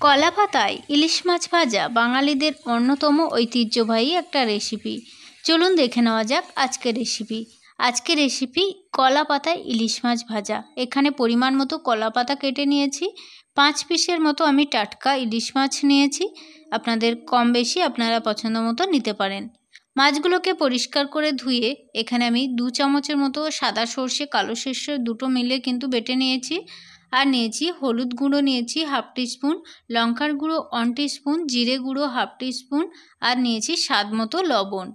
কলা পাতায় ইলিশ মাছ ভাজা বাঙালিদের অন্যতম ঐতিহ্যবাহী একটা রেসিপি। চলুন দেখে নেওয়া যাক আজকের রেসিপি কলা পাতায় ইলিশ মাছ ভাজা। এখানে পরিমাণ মতো কলা পাতা কেটে নিয়েছি। 5 পিসের মতো আমি টাটকা ইলিশ মাছ নিয়েছি। আপনাদের কম বেশি আপনারা পছন্দ মতো নিতে পারেন। মাছগুলোকে পরিষ্কার করে ধুয়ে এখানে আমি 2 চামচের মতো সাদা সর্ষে কালো সর্ষে দুটো মিলে কিন্তু বেটে নিয়েছি। আর নিয়েছি হলুদ গুঁড়ো, নিয়েছি 1/2 টিস্পুন, লঙ্কার গুঁড়ো 1 টিস্পুন, জিরে গুঁড়ো 1/2 টিস্পুন, আর নিয়েছি স্বাদ মতো লবণ।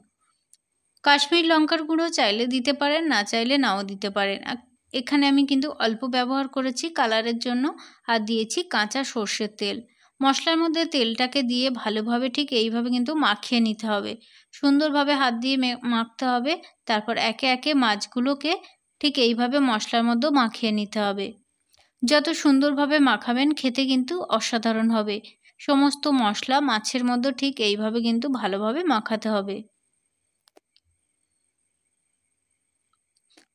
কাশ্মীরি লঙ্কার গুঁড়ো চাইলে দিতে পারেন, না চাইলে নাও দিতে পারেন। এখানে আমি কিন্তু অল্প ব্যবহার করেছি কালারের জন্য। আর দিয়েছি কাঁচা সর্ষের তেল। মশলার মধ্যে তেলটাকে দিয়ে ভালোভাবে ঠিক এইভাবে কিন্তু মাখিয়ে নিতে হবে। সুন্দরভাবে হাত দিয়ে মাখতে হবে। তারপর একে একে মাছগুলোকে ঠিক এইভাবে মশলার মধ্যে মাখিয়ে নিতে হবে। যত সুন্দরভাবে মাখাবেন খেতে কিন্তু অসাধারণ হবে। সমস্ত মশলা মাছের মধ্যে ঠিক এইভাবে কিন্তু ভালোভাবে মাখাতে হবে।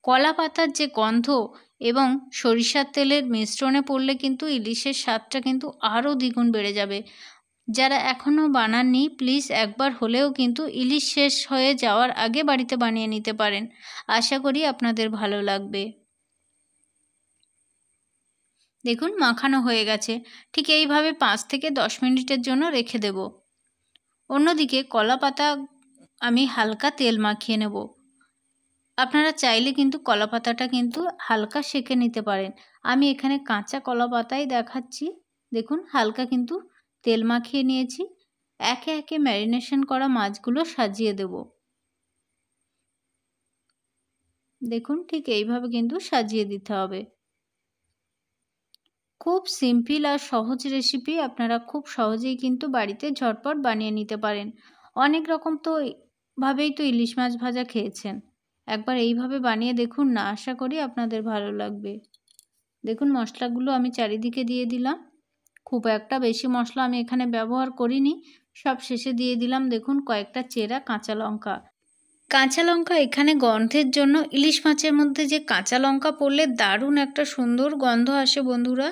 কলা পাতার যে গন্ধ এবং সরিষার তেলের মিশ্রণে পড়লে কিন্তু ইলিশের স্বাদটা কিন্তু আরও দ্বিগুণ বেড়ে যাবে। যারা এখনও বানাননি প্লিজ একবার হলেও কিন্তু ইলিশ শেষ হয়ে যাওয়ার আগে বাড়িতে বানিয়ে নিতে পারেন। আশা করি আপনাদের ভালো লাগবে। দেখুন মাখানো হয়ে গেছে। ঠিক এইভাবে 5 থেকে 10 মিনিটের জন্য রেখে দেব। অন্যদিকে কলা পাতা আমি হালকা তেল মাখিয়ে নেব। আপনারা চাইলে কিন্তু কলা পাতাটা কিন্তু হালকা সেঁকে নিতে পারেন। আমি এখানে কাঁচা কলা পাতাই দেখাচ্ছি। দেখুন হালকা কিন্তু তেল মাখিয়ে নিয়েছি। একে একে ম্যারিনেশন করা মাছগুলো সাজিয়ে দেব। দেখুন ঠিক এইভাবে কিন্তু সাজিয়ে দিতে হবে। খুব সিম্পল আর সহজ রেসিপি, আপনারা খুব সহজেই কিন্তু বাড়িতে ঝটপট বানিয়ে নিতে পারেন। অনেক রকম ভাবেই তো ইলিশ মাছ ভাজা খেয়েছেন। একবার এইভাবে বানিয়ে দেখুন না, আশা করি আপনাদের ভালো লাগবে। দেখুন মশলাগুলো আমি চারিদিকে দিয়ে দিলাম। খুব একটা বেশি মশলা আমি এখানে ব্যবহার করিনি। সব শেষে দিয়ে দিলাম দেখুন কয়েকটা চেরা কাঁচা লঙ্কা। কাঁচা লঙ্কা এখানে গন্ধের জন্য, ইলিশ মাছের মধ্যে যে কাঁচা লঙ্কা পড়লে দারুণ একটা সুন্দর গন্ধ আসে বন্ধুরা।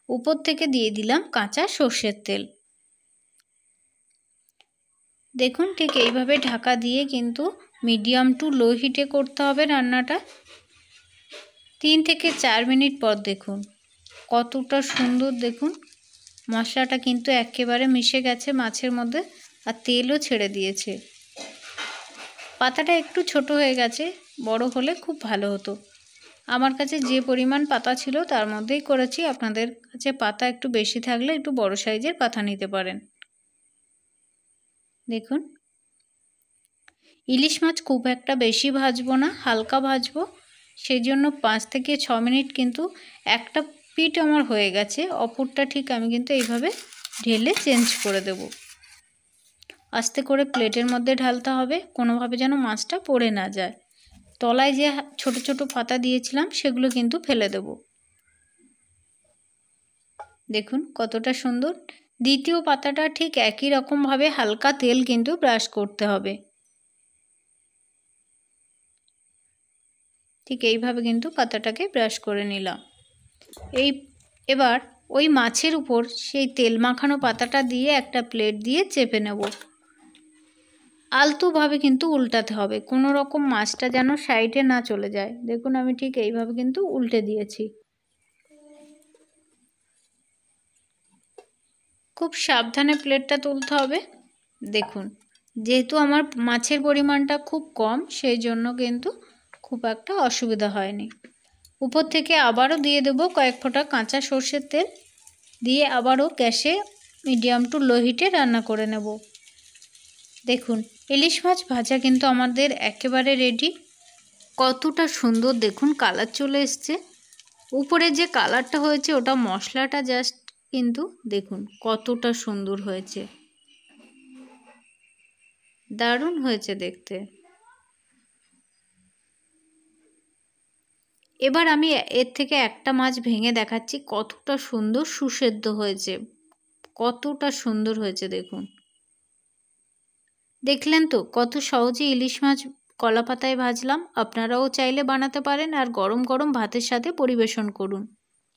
উপর থেকে দিয়ে দিলাম কাঁচা সর্ষের তেল। দেখুন ঠিক এইভাবে ঢাকা দিয়ে কিন্তু মিডিয়াম টু লো হিটে করতে হবে রান্নাটা। 3 থেকে 4 মিনিট পর দেখুন কতটা সুন্দর, দেখুন মশলাটা কিন্তু একেবারে মিশে গেছে মাছের মধ্যে আর তেলও ছেড়ে দিয়েছে। পাতাটা একটু ছোট হয়ে গেছে, বড় হলে খুব ভালো হতো। আমার কাছে যে পরিমাণ পাতা ছিল তার মধ্যেই করেছি। আপনাদের কাছে পাতা একটু বেশি থাকলে একটু বড় সাইজের পাতা নিতে পারেন। দেখুন ইলিশ মাছ খুব একটা বেশি ভাজবো না, হালকা ভাজবো। সেই জন্য 5 থেকে 6 মিনিট কিন্তু একটা পিঠ আমার হয়ে গেছে, অপরটা ঠিক আমি কিন্তু এইভাবে ঢেলে চেঞ্জ করে দেব। আস্তে করে প্লেটের মধ্যে ঢালতে হবে, কোনোভাবে যেন মাছটা পড়ে না যায়। তলায় যে ছোট ছোট পাতা দিয়েছিলাম সেগুলো কিন্তু ফেলে দেব। দেখুন কতটা সুন্দর। দ্বিতীয় পাতাটা ঠিক একই রকমভাবে হালকা তেল কিন্তু ব্রাশ করতে হবে। ঠিক এইভাবে কিন্তু পাতাটাকে ব্রাশ করে নিলাম। এবার ওই মাছের উপর সেই তেল মাখানো পাতাটা দিয়ে একটা প্লেট দিয়ে চেপে নেব। আলতোভাবে কিন্তু উল্টাতে হবে, কোনো রকম মাছটা যেন সাইডে না চলে যায়। দেখুন আমি ঠিক এইভাবে কিন্তু উল্টে দিয়েছি। খুব সাবধানে প্লেটটা তুলতে হবে। দেখুন যেহেতু আমার মাছের পরিমাণটা খুব কম সেই জন্য কিন্তু খুব একটা অসুবিধা হয়নি। উপর থেকে আবারও দিয়ে দেব কয়েক ফোঁটা কাঁচা সর্ষের তেল, দিয়ে আবারও গ্যাসে মিডিয়াম টু লো হিটে রান্না করে নেব। দেখুন ইলিশ মাছ ভাজা কিন্তু আমাদের একেবারে রেডি। কতটা সুন্দর দেখুন কালার চলে এসছে। উপরে যে কালারটা হয়েছে ওটা মশলাটা জাস্ট, কিন্তু দেখুন কতটা সুন্দর হয়েছে, দারুণ হয়েছে দেখতে। এবার আমি এর থেকে একটা মাছ ভেঙে দেখাচ্ছি কতটা সুন্দর সুসেদ্ধ হয়েছে, কতটা সুন্দর হয়েছে দেখুন। দেখলেন তো কত সহজে ইলিশ মাছ কলা পাতায় ভাজলাম। আপনারাও চাইলে বানাতে পারেন আর গরম গরম ভাতের সাথে পরিবেশন করুন।